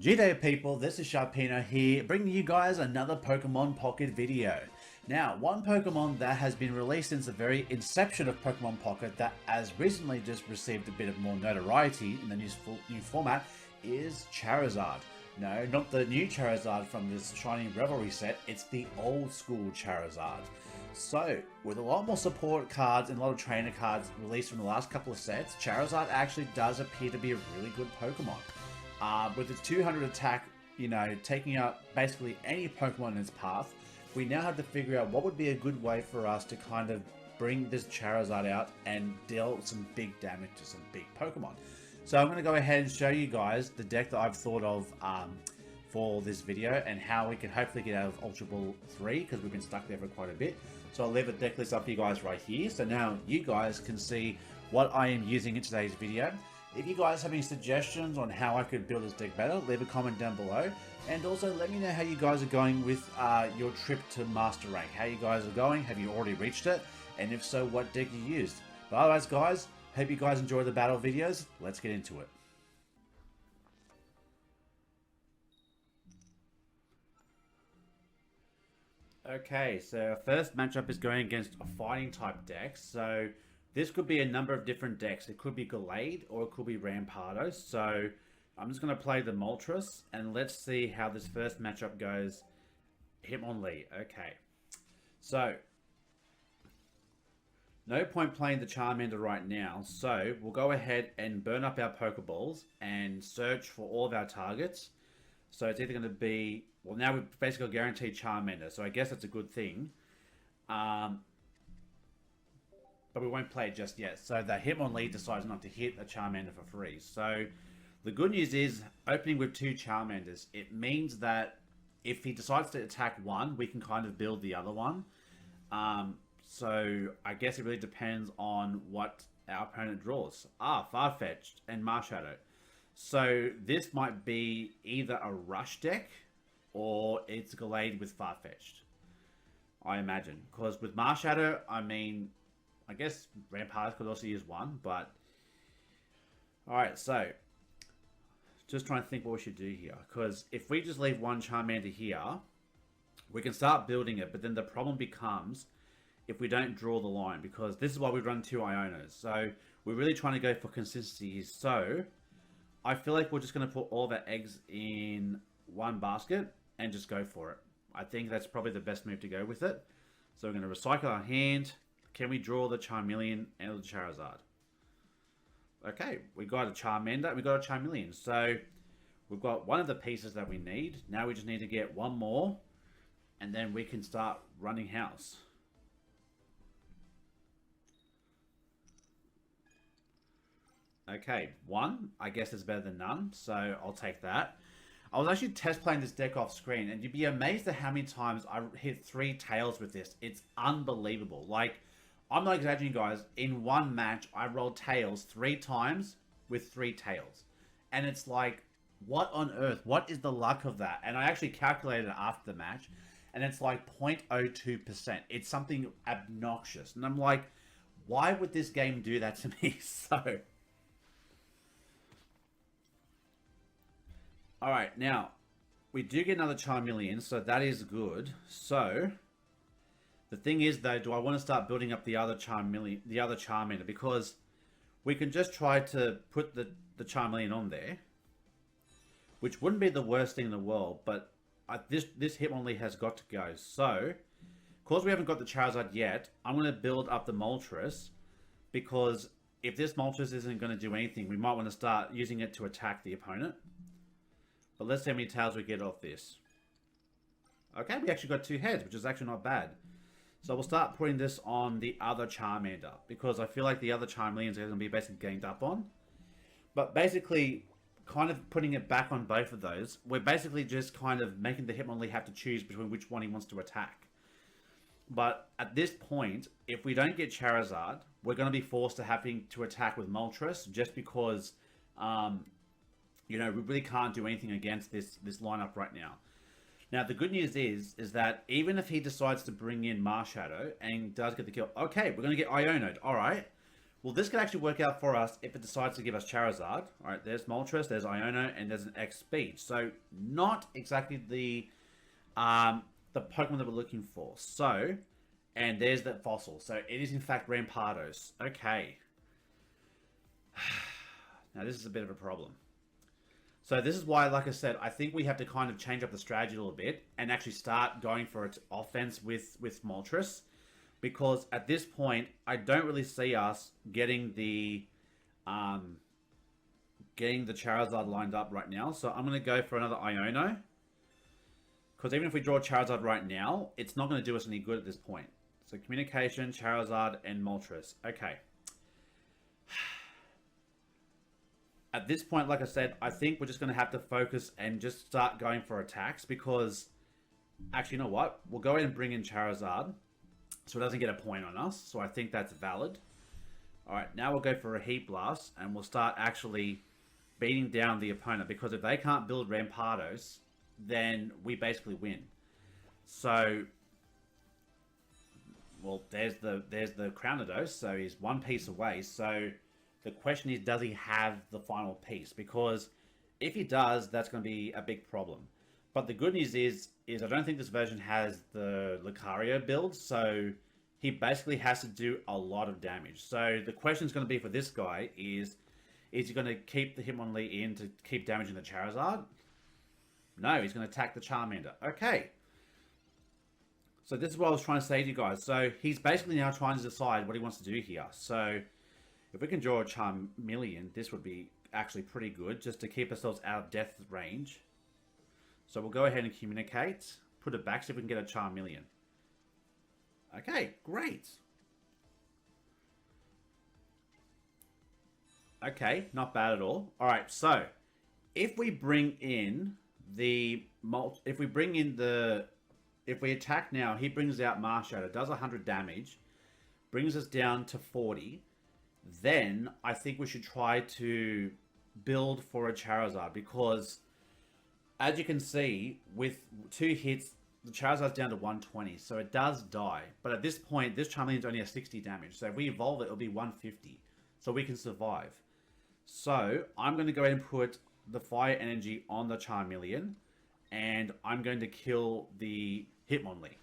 G'day people, this is Sharpino here, bringing you guys another Pokemon Pocket video. Now, one Pokemon that has been released since the very inception of Pokemon Pocket that has recently just received a bit of more notoriety in the new format is Charizard. No, not the new Charizard from this Shining Revelry set, it's the old school Charizard. So, with a lot more support cards and a lot of trainer cards released from the last couple of sets, Charizard actually does appear to be a really good Pokemon. With its 200 attack, taking out basically any Pokemon in its path, we now have to figure out what would be a good way for us to kind of bring this Charizard out and deal some big damage to some big Pokemon. So I'm going to go ahead and show you guys the deck that I've thought of for this video and how we can hopefully get out of Ultra Ball 3 because we've been stuck there for quite a bit. So I'll leave a deck list up for you guys right here. So now you guys can see what I am using in today's video. If you guys have any suggestions on how I could build this deck better, leave a comment down below. And also let me know how you guys are going with your trip to Master Rank. How you guys are going, have you already reached it? And if so, what deck you used? But otherwise guys, hope you guys enjoy the battle videos. Let's get into it. Okay, so our first matchup is going against a fighting type deck. So this could be a number of different decks. It could be Gallade or it could be Rampardo. So I'm just going to play the Moltres and let's see how this first matchup goes. Hitmonlee. Okay. So no point playing the Charmander right now. So we'll go ahead and burn up our Pokeballs and search for all of our targets. So it's either going to be, well, now we've basically guaranteed Charmander. So I guess that's a good thing. But we won't play it just yet. So the Hitmonlee decides not to hit a Charmander for free. So the good news is, opening with 2 Charmanders, it means that if he decides to attack one, we can kind of build the other one. So I guess it really depends on what our opponent draws. Farfetch'd and Marshadow. So this might be either a Rush deck or it's Gallade with Farfetch'd, I imagine. Because with Marshadow, I guess Rampardo could also use one, but alright, so just trying to think what we should do here. Because if we just leave one Charmander here, we can start building it, but then the problem becomes if we don't draw the line, because this is why we run 2 Ionos. So we're really trying to go for consistency here. So I feel like we're just going to put all of our eggs in one basket and just go for it. I think that's probably the best move to go with it. So we're going to recycle our hand. Can we draw the Charmeleon and the Charizard? Okay, we got a Charmander, we got a Charmeleon. So we've got one of the pieces that we need. Now we just need to get one more, and then we can start running house. Okay, 1, I guess is better than none, so I'll take that. I was actually test playing this deck off screen, and you'd be amazed at how many times I hit 3 tails with this. It's unbelievable. Like, I'm not exaggerating, guys. In one match, I rolled tails 3 times with 3 tails. And it's like, what on earth? What is the luck of that? And I actually calculated it after the match, and it's like 0.02%. It's something obnoxious. And I'm like, why would this game do that to me? So alright, now, we do get another Charmeleon, so that is good. So the thing is, though, do I want to start building up the other Charmander? Because we can just try to put the Charmeleon on there, which wouldn't be the worst thing in the world, but this Hitmonlee has got to go. So, because we haven't got the Charizard yet, I'm going to build up the Moltres, because if this Moltres isn't going to do anything, we might want to start using it to attack the opponent. But let's see how many tails we get off this. Okay, we actually got 2 heads, which is actually not bad. So we'll start putting this on the other Charmander, because I feel like the other Charmeleons are going to be basically ganged up on. But basically, kind of putting it back on both of those, we're basically just kind of making the Hitmonlee have to choose between which one he wants to attack. But at this point, if we don't get Charizard, we're going to be forced to having to attack with Moltres, just because we really can't do anything against this lineup right now. Now, the good news is that even if he decides to bring in Marshadow and does get the kill, okay, we're going to get Iono'd. All right. Well, this could actually work out for us if it decides to give us Charizard. All right, there's Moltres, there's Iono, and there's an X Speed. So not exactly the Pokemon that we're looking for. So, and there's that fossil. So it is in fact Rampardos. Okay. Now this is a bit of a problem. So this is why, like I said, I think we have to kind of change up the strategy a little bit and actually start going for its offense with Moltres. Because at this point, I don't really see us getting the Charizard lined up right now. So I'm going to go for another Iono. Because even if we draw Charizard right now, it's not going to do us any good at this point. So Communication, Charizard, and Moltres. Okay. At this point, like I said, I think we're just going to have to focus and just start going for attacks. Because, actually, you know what? We'll go ahead and bring in Charizard. So it doesn't get a point on us. So I think that's valid. Alright, now we'll go for a Heat Blast. And we'll start actually beating down the opponent. Because if they can't build Rampardos, then we basically win. So, well, there's the Crownados. So he's one piece away. So the question is, does he have the final piece? Because if he does, that's going to be a big problem. But the good news is I don't think this version has the Lucario build, so he basically has to do a lot of damage. So the question is going to be for this guy is he going to keep the Hitmonlee in to keep damaging the Charizard? No, he's going to attack the Charmander. Okay. So this is what I was trying to say to you guys. So he's basically now trying to decide what he wants to do here. So if we can draw a Charmeleon, this would be actually pretty good just to keep ourselves out of death range. So we'll go ahead and communicate. Put it back, see if we can get a Charmeleon. Okay, great. Okay, not bad at all. Alright, so if we bring in if we attack now, he brings out Marshadow, does 100 damage, brings us down to 40. Then I think we should try to build for a Charizard because, as you can see, with 2 hits, the Charizard's down to 120, so it does die. But at this point, this Charmeleon's only has 60 damage, so if we evolve it, it'll be 150, so we can survive. So I'm going to go ahead and put the Fire Energy on the Charmeleon, and I'm going to kill the Hitmonlee.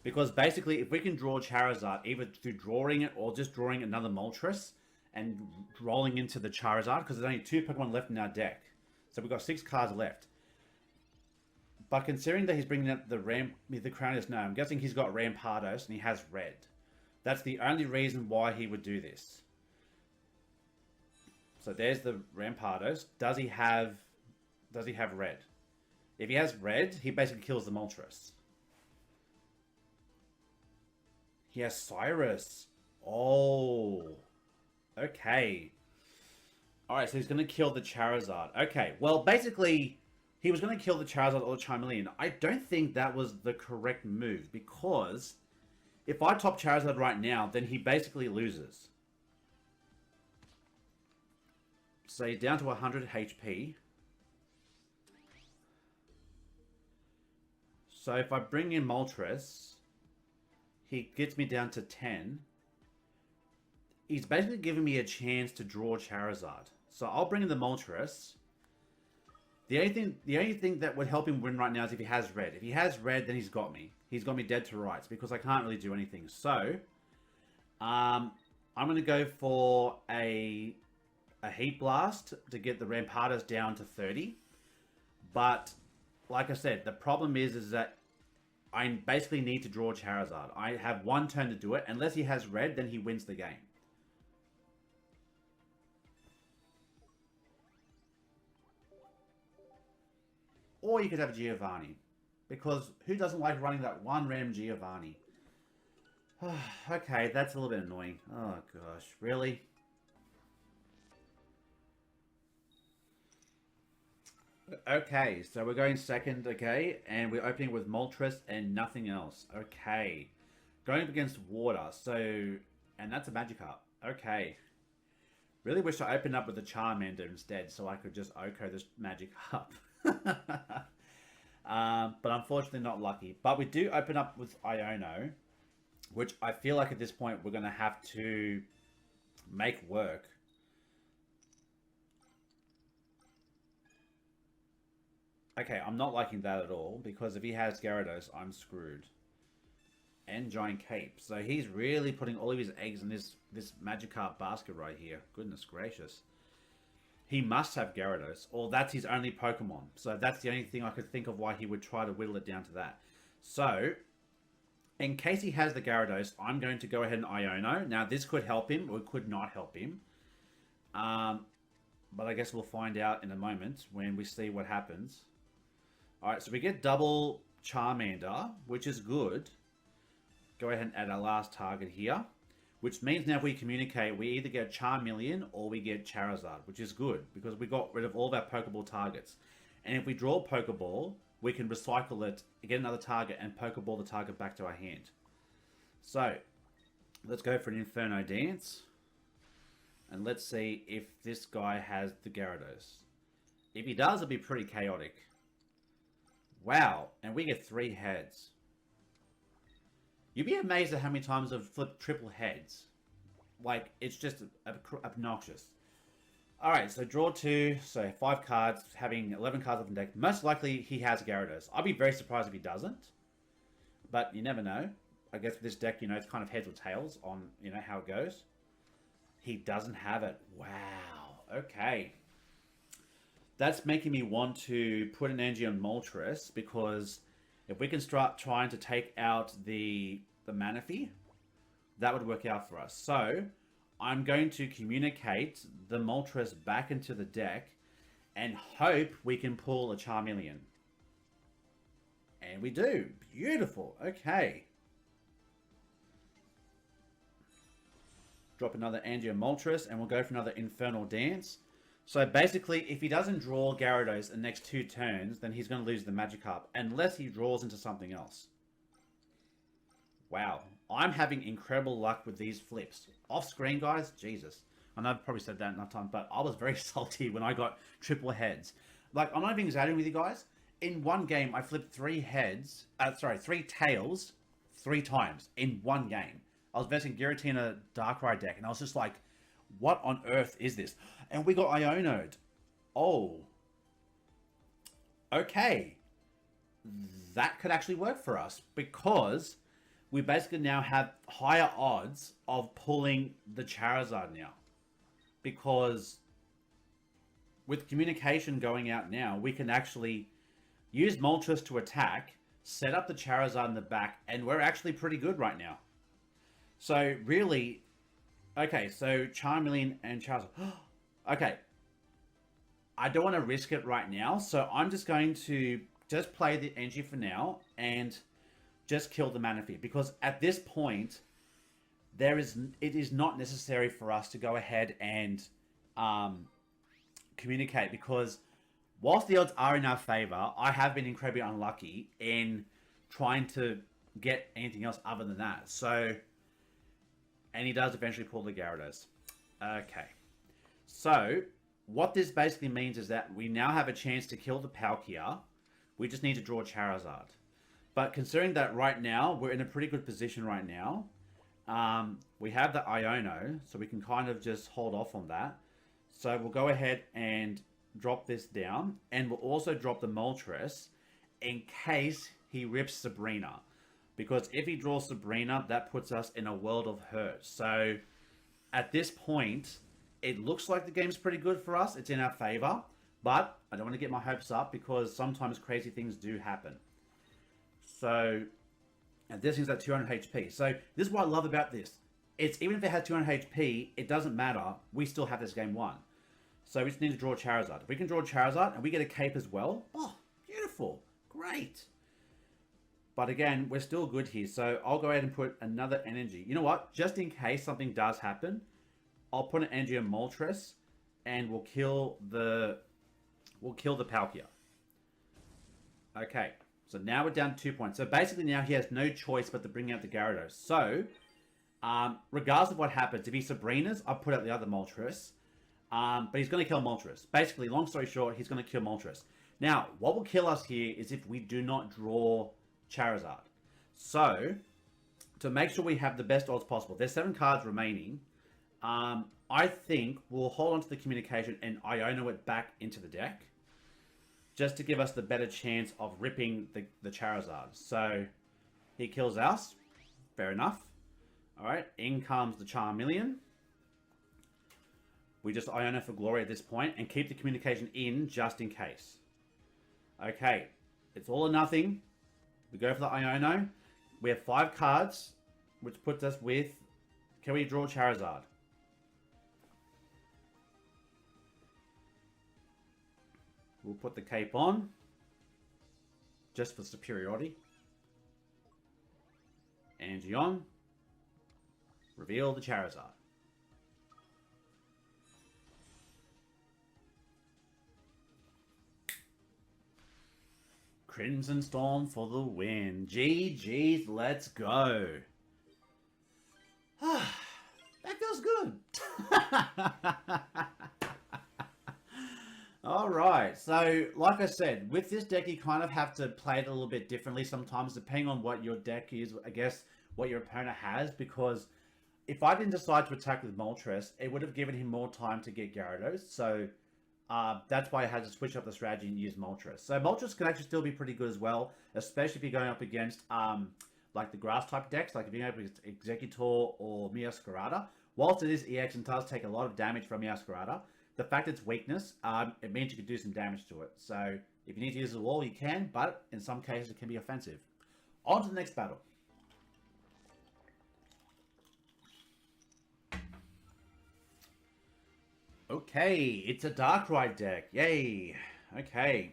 Because basically, if we can draw Charizard, either through drawing it or just drawing another Moltres and rolling into the Charizard, because there's only 2 Pokemon left in our deck. So we've got 6 cards left. But considering that he's bringing up the Crownados, no, I'm guessing he's got Rampardos and he has red. That's the only reason why he would do this. So there's the Rampardos. Does he have red? If he has red, he basically kills the Moltres. He has Cyrus. Oh. Okay. Alright, so he's going to kill the Charizard. Okay, well, basically, he was going to kill the Charizard or the Charmeleon. I don't think that was the correct move, because if I top Charizard right now, then he basically loses. So he's down to 100 HP. So if I bring in Moltres, he gets me down to 10. He's basically giving me a chance to draw Charizard. So I'll bring in the Moltres. The only thing that would help him win right now is if he has red. If he has red, then he's got me. He's got me dead to rights because I can't really do anything. So, I'm going to go for a Heat Blast to get the Rampardos down to 30. But, like I said, the problem is that I basically need to draw Charizard. I have 1 turn to do it. Unless he has red, then he wins the game. Or you could have Giovanni. Because who doesn't like running that one random Giovanni? Okay, that's a little bit annoying. Oh gosh, really? Okay, so we're going second, okay? And we're opening with Moltres and nothing else. Okay. Going up against water, so... And that's a Magikarp. Okay. Really wish I opened up with a Charmander instead, so I could just OHKO this Magikarp. But unfortunately not lucky. But we do open up with Iono, which I feel like at this point we're going to have to make work. Okay, I'm not liking that at all, because if he has Gyarados, I'm screwed. And Giant Cape. So he's really putting all of his eggs in this Magikarp basket right here. Goodness gracious. He must have Gyarados, or that's his only Pokemon. So that's the only thing I could think of why he would try to whittle it down to that. So, in case he has the Gyarados, I'm going to go ahead and Iono. Now, this could help him, or it could not help him. But I guess we'll find out in a moment when we see what happens. Alright, so we get double Charmander, which is good. Go ahead and add our last target here. Which means now if we communicate, we either get Charmeleon or we get Charizard, which is good, because we got rid of all of our Pokeball targets. And if we draw a Pokeball, we can recycle it, get another target, and Pokeball the target back to our hand. So, let's go for an Inferno Dance. And let's see if this guy has the Gyarados. If he does, it'll be pretty chaotic. Wow, and we get 3 heads. You'd be amazed at how many times I've flipped triple heads. Like, it's just obnoxious. Alright, so draw 2, so 5 cards, having 11 cards off the deck. Most likely he has Gyarados. I'd be very surprised if he doesn't. But you never know. I guess with this deck, you know, it's kind of heads or tails on, you know, how it goes. He doesn't have it. Wow. Okay. That's making me want to put an energy on Moltres, because if we can start trying to take out the Manaphy, that would work out for us. So, I'm going to communicate the Moltres back into the deck and hope we can pull a Charmeleon. And we do. Beautiful. Okay. Drop another Angier Moltres, and we'll go for another Infernal Dance. So basically, if he doesn't draw Gyarados in the next 2 turns, then he's going to lose the Magikarp, unless he draws into something else. Wow. I'm having incredible luck with these flips. Off screen, guys, Jesus. I know I've probably said that enough time, but I was very salty when I got triple heads. Like, I'm not even exaggerating with you guys. In one game, I flipped 3 tails 3 times in one game. I was versing Giratina Darkrai deck, and I was just like, what on earth is this? And we got Iono'd. Oh. Okay. That could actually work for us, because we basically now have higher odds of pulling the Charizard now. Because with communication going out now, we can actually use Moltres to attack, set up the Charizard in the back, and we're actually pretty good right now. So really, okay, so Charmeleon and Charizard. Okay, I don't want to risk it right now, so I'm just going to just play the energy for now and just kill the Manaphy, because at this point, it is not necessary for us to go ahead and communicate, because whilst the odds are in our favor, I have been incredibly unlucky in trying to get anything else other than that. So, and he does eventually pull the Gyarados. Okay. So, what this basically means is that we now have a chance to kill the Palkia. We just need to draw Charizard. But considering that right now, we're in a pretty good position right now. We have the Iono, so we can kind of just hold off on that. So we'll go ahead and drop this down. And we'll also drop the Moltres in case he rips Sabrina. Because if he draws Sabrina, that puts us in a world of hurt. So at this point, it looks like the game's pretty good for us. It's in our favor. But I don't want to get my hopes up, because sometimes crazy things do happen. So, and this thing's at 200 HP. So this is what I love about this. It's even if it has 200 HP, it doesn't matter. We still have this game won. So we just need to draw Charizard. If we can draw Charizard and we get a cape as well, oh, beautiful. Great. But again, we're still good here. So I'll go ahead and put another energy. You know what? Just in case something does happen, I'll put an energy on Moltres, and we'll kill the Palkia. Okay. So now we're down to 2 points. So basically now he has no choice but to bring out the Gyarados. So, regardless of what happens, if he Sabrina's, I'll put out the other Moltres. But he's going to kill Moltres. Basically, long story short, he's going to kill Moltres. Now, what will kill us here is if we do not draw Charizard. So, to make sure we have the best odds possible, there's 7 cards remaining. I think we'll hold on to the communication and Iono it back into the deck, just to give us the better chance of ripping the Charizard. So he kills us. Fair enough. Alright, in comes the Charmeleon. We just Iono for glory at this point and keep the communication in just in case. Okay, it's all or nothing. We go for the Iono. We have 5 cards, which puts us with... Can we draw Charizard? We'll put the cape on, just for superiority. Angie on. Reveal the Charizard. Crimson Storm for the win. GG's, let's go. That feels good. Alright, so like I said, with this deck you kind of have to play it a little bit differently sometimes, depending on what your deck is, I guess, what your opponent has, because if I didn't decide to attack with Moltres, it would have given him more time to get Gyarados, so that's why I had to switch up the strategy and use Moltres. So Moltres can actually still be pretty good as well, especially if you're going up against like the grass type decks, like if you're going up against Executor or Meowscarada. Whilst it is EX and does take a lot of damage from Meowscarada, the fact it's weakness, it means you can do some damage to it. So if you need to use the wall, you can, but in some cases it can be offensive. On to the next battle. Okay, it's a Darkrai deck. Yay. Okay.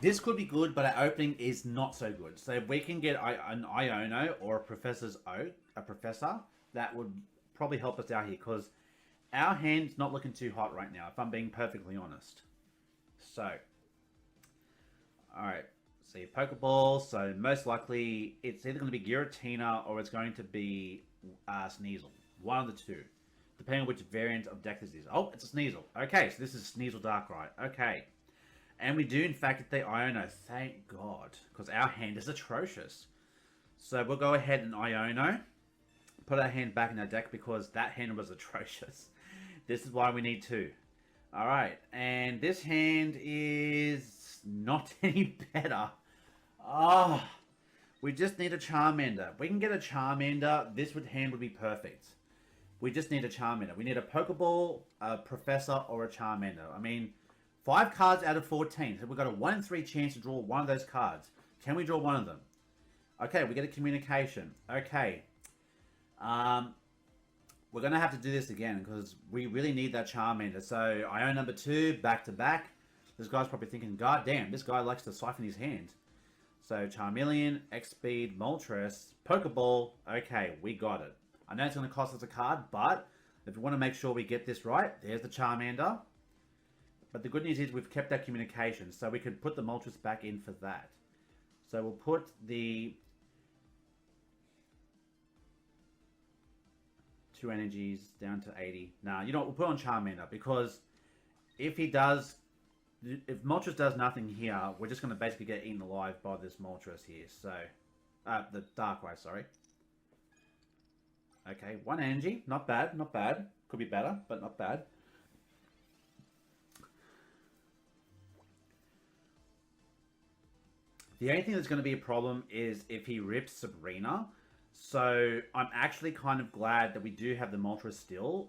This could be good, but our opening is not so good. So if we can get an Iono or a Professor, that would probably help us out here, because our hand's not looking too hot right now, if I'm being perfectly honest. So, alright. See, Pokeball. So, most likely, it's either going to be Giratina or it's going to be Sneasel. One of the two. Depending on which variant of deck this is. Oh, it's a Sneasel. Okay, so this is Sneasel Darkrai. Okay. And we do, in fact, get the Iono. Thank God. Because our hand is atrocious. So, we'll go ahead and Iono. Put our hand back in our deck because that hand was atrocious. This is why we need 2. Alright, and this hand is not any better. Ah, we just need a Charmander. If we can get a Charmander, this hand would be perfect. We just need a Charmander. We need a Pokeball, a Professor, or a Charmander. I mean, 5 cards out of 14. So we've got a 1 in 3 chance to draw one of those cards. Can we draw one of them? Okay, we get a Communication. Okay. We're going to have to do this again because we really need that Charmander. So, I own number 2, back to back. This guy's probably thinking, God damn, this guy likes to siphon his hand. So, Charmeleon, X-Speed, Moltres, Pokeball. Okay, we got it. I know it's going to cost us a card, but if we want to make sure we get this right, there's the Charmander. But the good news is we've kept that communication, so we can put the Moltres back in for that. So, we'll put the 2 energies down to 80. Nah, you know what? We'll put on Charmander because if Moltres does nothing here, we're just going to basically get eaten alive by this Moltres here. So, the Darkrai, sorry. Okay, 1 energy. Not bad, not bad. Could be better, but not bad. The only thing that's going to be a problem is if he rips Sabrina. So, I'm actually kind of glad that we do have the Moltres still,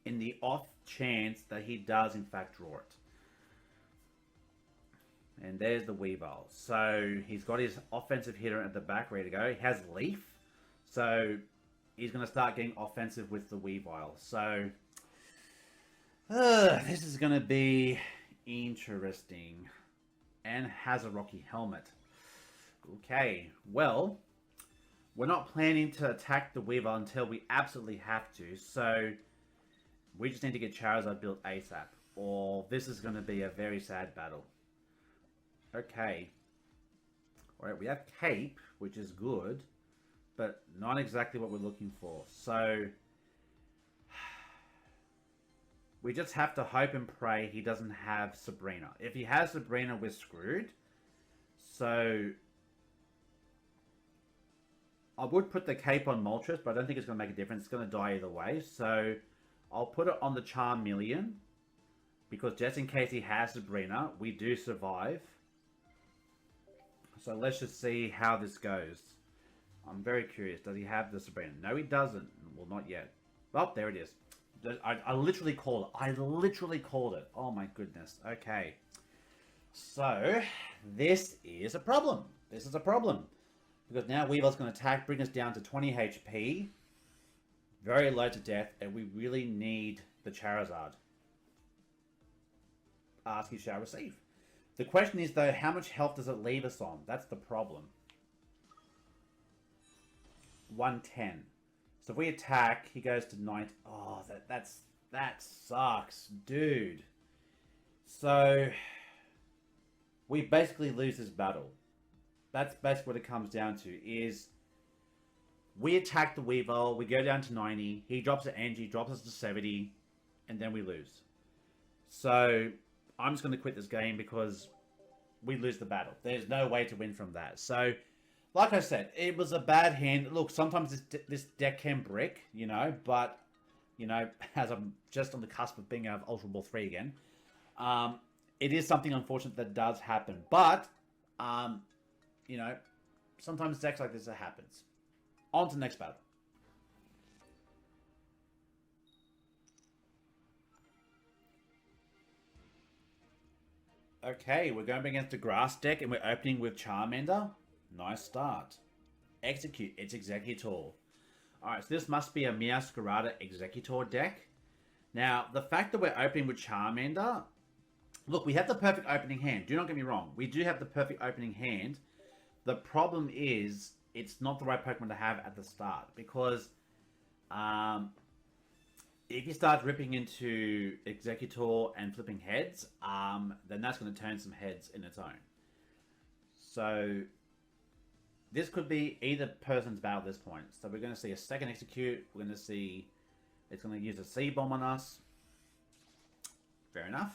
in the off chance that he does in fact draw it. And there's the Weavile. So, he's got his offensive hitter at the back ready to go. He has Leaf, so he's going to start getting offensive with the Weavile. So, this is going to be interesting. And has a Rocky Helmet. Okay, well, we're not planning to attack the Weavile until we absolutely have to, so we just need to get Charizard built ASAP, or this is going to be a very sad battle. Okay. Alright, we have Cape, which is good, but not exactly what we're looking for. So, we just have to hope and pray he doesn't have Sabrina. If he has Sabrina, we're screwed. So, I would put the cape on Moltres, but I don't think it's going to make a difference. It's going to die either way. So I'll put it on the Charmeleon. Because just in case he has Sabrina, we do survive. So let's just see how this goes. I'm very curious. Does he have the Sabrina? No, he doesn't. Well, not yet. Oh, there it is. I literally called it. I literally called it. Oh my goodness. Okay. So, this is a problem. This is a problem. Because now Weaver's going to attack, bring us down to 20 HP. Very low to death, and we really need the Charizard. Ask, you shall receive. The question is, though, how much health does it leave us on? That's the problem. 110. So if we attack, he goes to 90. Oh, that sucks, dude. So we basically lose this battle. That's basically what it comes down to. Is we attack the Weavile, we go down to 90. He drops an Angie, drops us to 70, and then we lose. So I'm just going to quit this game because we lose the battle. There's no way to win from that. So, like I said, it was a bad hand. Look, sometimes this deck can brick, you know, but, you know, as I'm just on the cusp of being out of Ultra Ball 3 again, it is something unfortunate that does happen. But, you know, sometimes decks like this, it happens. On to the next battle. Okay, we're going against the grass deck and we're opening with Charmander. Nice start. Execute. It's Executor. Alright, so this must be a Meowscarada Executor deck. Now, the fact that we're opening with Charmander... Look, we have the perfect opening hand. Do not get me wrong. We do have the perfect opening hand. The problem is, it's not the right Pokemon to have at the start. Because, if you start ripping into Executor and flipping heads, then that's going to turn some heads in its own. So, this could be either person's battle at this point. So we're going to see a second Execute. We're going to see it's going to use a C-Bomb on us. Fair enough.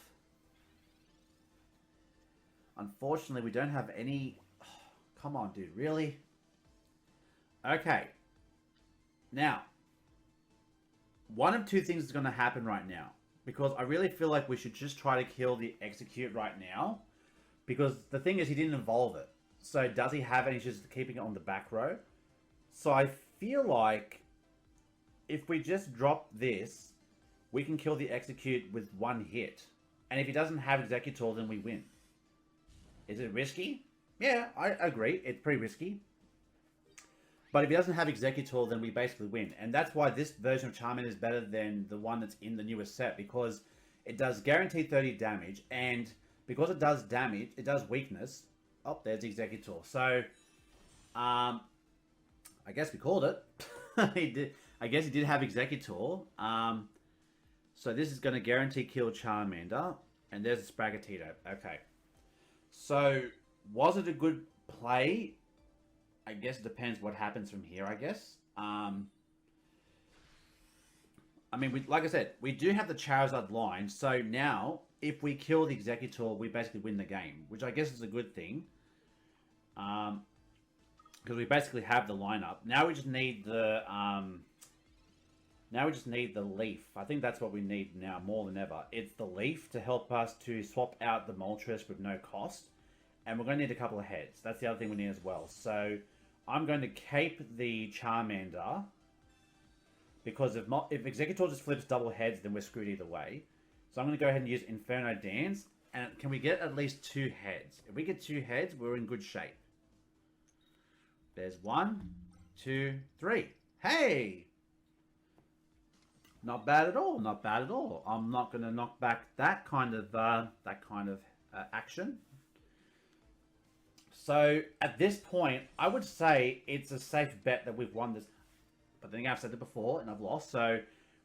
Unfortunately, we don't have any... Oh, come on, dude. Really? Okay. Now, one of two things is going to happen right now. Because I really feel like we should just try to kill the Execute right now. Because the thing is, he didn't evolve it. So does he have any issues keeping it on the back row? So I feel like if we just drop this, we can kill the Execute with one hit. And if he doesn't have Executor, then we win. Is it risky? Yeah, I agree. It's pretty risky. But if he doesn't have Executor, then we basically win. And that's why this version of Charmander is better than the one that's in the newest set. Because it does guaranteed 30 damage. And because it does damage, it does weakness. Oh, there's Executor. So, I guess we called it. He did. I guess he did have Executor. So this is going to guarantee kill Charmander. And there's a Spragatito. Okay. So, was it a good play? I guess it depends what happens from here, I guess. I mean, like I said, we do have the Charizard line. So now, if we kill the Executor, we basically win the game. Which I guess is a good thing. Because we basically have the lineup. Now we just need the... now we just need the Leaf. I think that's what we need now more than ever. It's the Leaf to help us to swap out the Moltres with no cost. And we're going to need a couple of heads. That's the other thing we need as well. So I'm going to cape the Charmander. Because if Executor just flips double heads, then we're screwed either way. So I'm going to go ahead and use Inferno Dance. And can we get at least 2 heads? If we get 2 heads, we're in good shape. There's 1, 2, 3. Hey! Not bad at all. Not bad at all. I'm not going to knock back that kind of action. So at this point, I would say it's a safe bet that we've won this. But then again, I've said it before and I've lost. So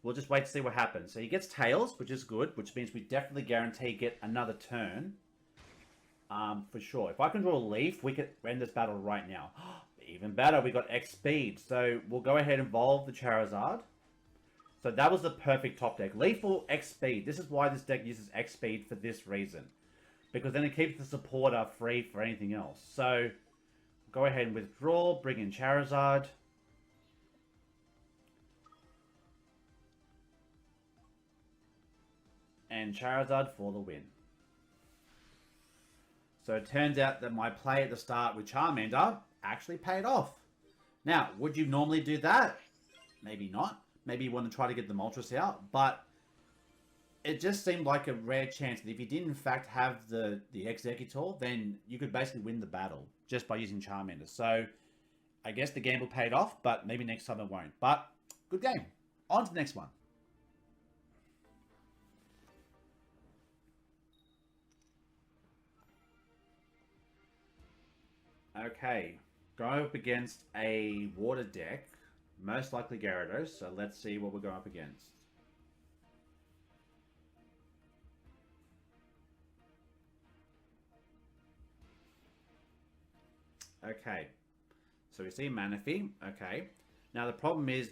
we'll just wait to see what happens. So he gets Tails, which is good, which means we definitely guarantee get another turn. For sure. If I can draw a Leaf, we could end this battle right now. Even better, we got X Speed. So we'll go ahead and evolve the Charizard. So that was the perfect top deck. Leaf or X Speed. This is why this deck uses X Speed for this reason. Because then it keeps the supporter free for anything else. So, go ahead and withdraw. Bring in Charizard. And Charizard for the win. So it turns out that my play at the start with Charmander actually paid off. Now, would you normally do that? Maybe not. Maybe you want to try to get the Moltres out, but it just seemed like a rare chance that if you did in fact have the Exeggutor, then you could basically win the battle just by using Charmander. So I guess the gamble paid off, but maybe next time it won't. But good game. On to the next one. Okay, go up against a water deck, most likely Gyarados, so let's see what we're going up against. Okay, so we see Manaphy, okay. Now the problem is,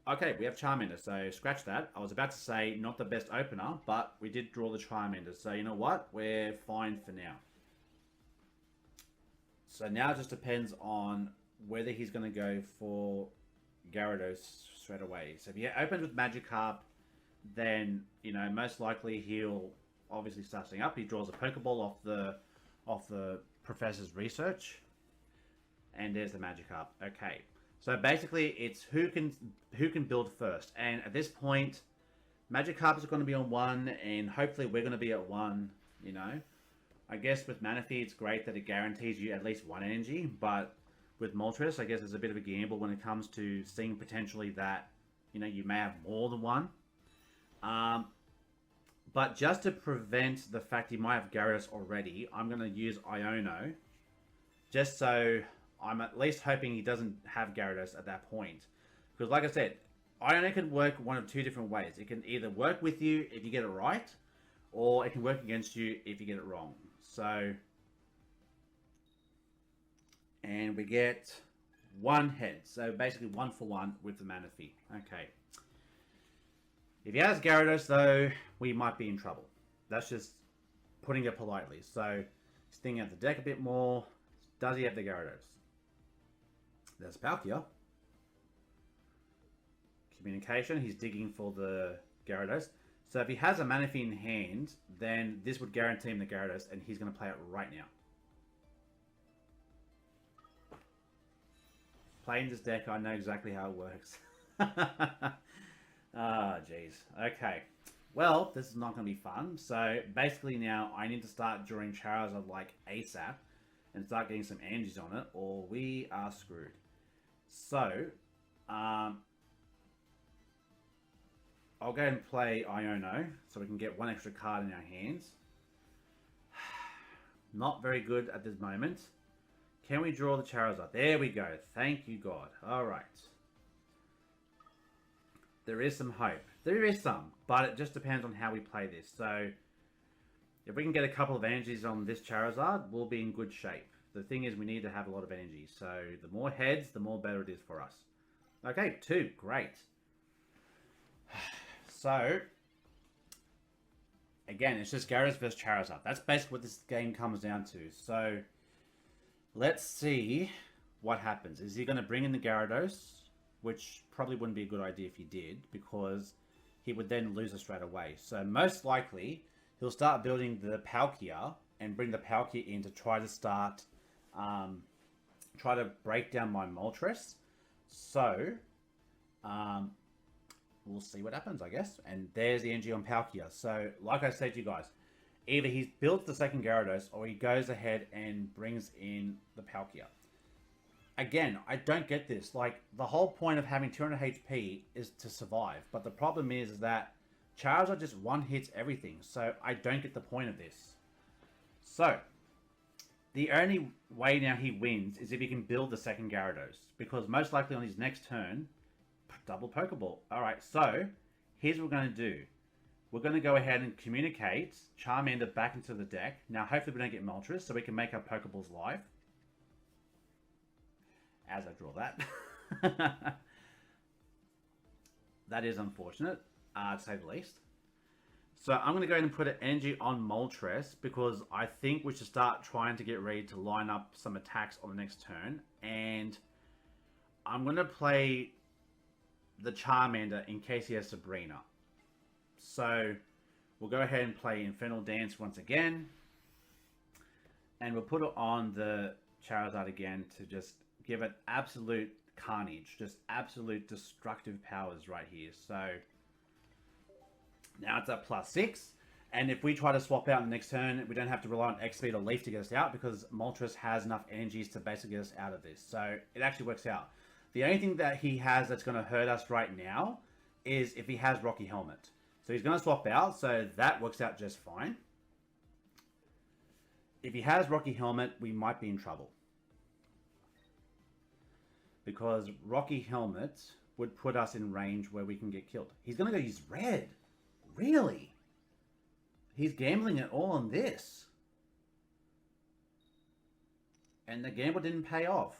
okay, we have Charmander, so scratch that. I was about to say not the best opener, but we did draw the Charmander, so you know what? We're fine for now. So now it just depends on whether he's going to go for Gyarados straight away. So if he opens with Magikarp, then, you know, most likely he'll obviously start setting up. He draws a Pokeball off the professor's research. And there's the Magikarp. Okay. So basically it's who can build first. And at this point, Magikarp is going to be on 1, and hopefully we're going to be at 1, you know. I guess with Manaphy, it's great that it guarantees you at least 1 energy, but with Moltres, I guess there's a bit of a gamble when it comes to seeing potentially that, you know, you may have more than 1. But just to prevent the fact you might have Gyarados already, I'm going to use Iono, just so I'm at least hoping he doesn't have Gyarados at that point. Because like I said, Iono can work one of 2 different ways. It can either work with you if you get it right, or it can work against you if you get it wrong. So, and we get 1 head. So basically 1 for 1 with the Manaphy. Okay. If he has Gyarados though, we might be in trouble. That's just putting it politely. So, he's thinking out the deck a bit more. Does he have the Gyarados? There's Palkia. Communication, he's digging for the Gyarados. So if he has a Manaphy in hand, then this would guarantee him the Gyarados, and he's going to play it right now. Playing this deck, I know exactly how it works. Ah, jeez. Okay. Well, this is not going to be fun. So basically now I need to start drawing Charizard like ASAP and start getting some energies on it, or we are screwed. So, I'll go and play Iono, so we can get 1 extra card in our hands. Not very good at this moment. Can we draw the Charizard? There we go. Thank you, God. Alright. There is some hope. There is some, but it just depends on how we play this. So, if we can get a couple of energies on this Charizard, we'll be in good shape. The thing is, we need to have a lot of energy. So, the more heads, the more better it is for us. Okay, 2. Great. So, again, it's just Gyarados versus Charizard. That's basically what this game comes down to. So, let's see what happens. Is he going to bring in the Gyarados? Which probably wouldn't be a good idea if he did, because he would then lose it straight away. So, most likely, he'll start building the Palkia and bring the Palkia in to try to start, try to break down my Moltres. So, we'll see what happens, I guess. And there's the energy on Palkia. So, like I said to you guys, either he builds the second Gyarados, or he goes ahead and brings in the Palkia. Again, I don't get this. Like, the whole point of having 200 HP is to survive. But the problem is that Charizard just one-hits everything. So, I don't get the point of this. So, the only way now he wins is if he can build the second Gyarados. Because most likely on his next turn, double Pokeball. Alright, so here's what we're going to do. We're going to go ahead and communicate Charmander back into the deck. Now, hopefully we don't get Moltres, so we can make our Pokeballs live. As I draw that. That is unfortunate, to say the least. So I'm going to go ahead and put an energy on Moltres, because I think we should start trying to get ready to line up some attacks on the next turn. And I'm going to play the Charmander in case he has Sabrina. So We'll go ahead and play Infernal Dance once again. And we'll put it on the Charizard again to just give it absolute carnage. Just absolute destructive powers right here. So now it's at +6. And if we try to swap out in the next turn, we don't have to rely on X-Speed or Leaf to get us out because Moltres has enough energies to basically get us out of this. So it actually works out. The only thing that he has that's going to hurt us right now is if he has Rocky Helmet. So he's going to swap out, so that works out just fine. If he has Rocky Helmet, we might be in trouble. Because Rocky Helmet would put us in range where we can get killed. He's going to go use red. Really? He's gambling it all on this. And the gamble didn't pay off.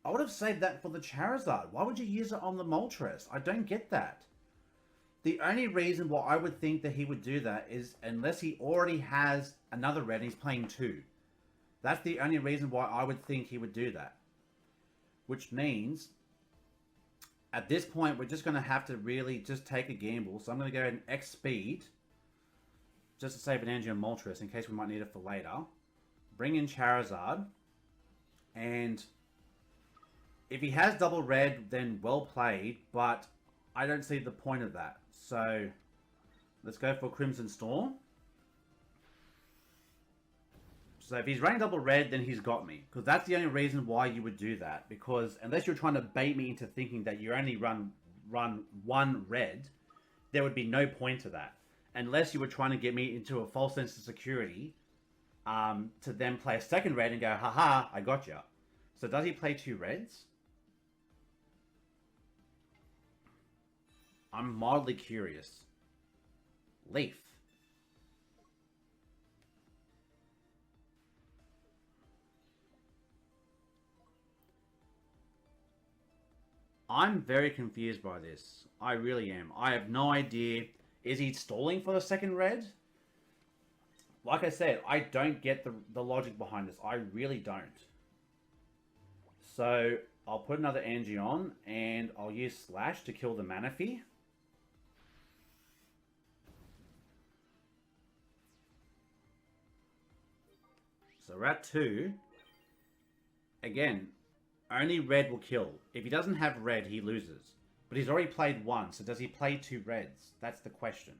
I would have saved that for the Charizard. Why would you use it on the Moltres? I don't get that. The only reason why I would think that he would do that is unless he already has another red and he's playing 2. That's the only reason why I would think he would do that. Which means, at this point, we're just going to have to really just take a gamble. So I'm going to go ahead and X speed, just to save an energy on Moltres in case we might need it for later. Bring in Charizard. And if he has double red, then well played, but I don't see the point of that. So let's go for Crimson Storm. So if he's running double red, then he's got me. Because that's the only reason why you would do that. Because unless you're trying to bait me into thinking that you only run one red, there would be no point to that. Unless you were trying to get me into a false sense of security to then play a second red and go, haha, I got you. So does he play 2 reds? I'm mildly curious. Leaf. I'm very confused by this. I really am. I have no idea. Is he stalling for the second red? Like I said, I don't get the logic behind this. I really don't. So I'll put another energy on and I'll use Slash to kill the Manaphy. So we're at 2. Again, only red will kill. If he doesn't have red, he loses. But he's already played 1, so does he play 2 reds? That's the question.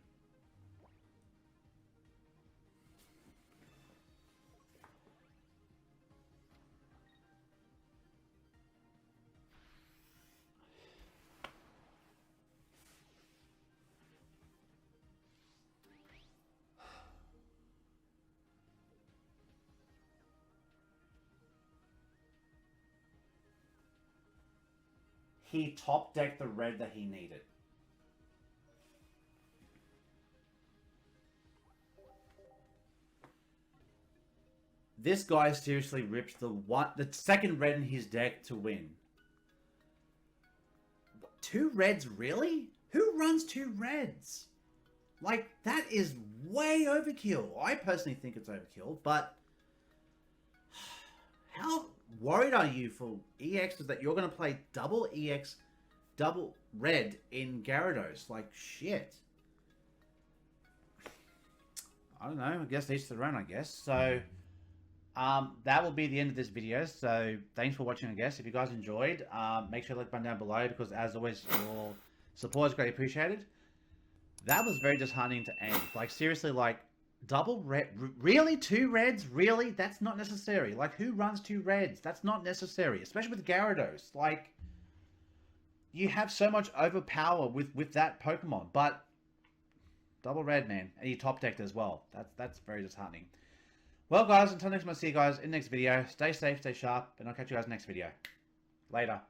He top decked the red that he needed. This guy seriously ripped the second red in his deck to win. 2 reds, really? Who runs 2 reds? Like, that is way overkill. I personally think it's overkill, but how worried are you for EXs that you're going to play double EX, double red in Gyarados? Like, shit. I don't know. I guess each their own, I guess. So, that will be the end of this video. So, thanks for watching, I guess. If you guys enjoyed, make sure to like button down below because, as always, your support is greatly appreciated. That was very disheartening to end. Like, seriously, like, double red? Really? 2 reds? Really? That's not necessary. Like, who runs 2 reds? That's not necessary. Especially with Gyarados. Like, you have so much overpower with that Pokemon. But, double red, man. And you top decked as well. That's very disheartening. Well, guys, until next time, I'll see you guys in the next video. Stay safe, stay sharp, and I'll catch you guys in the next video. Later.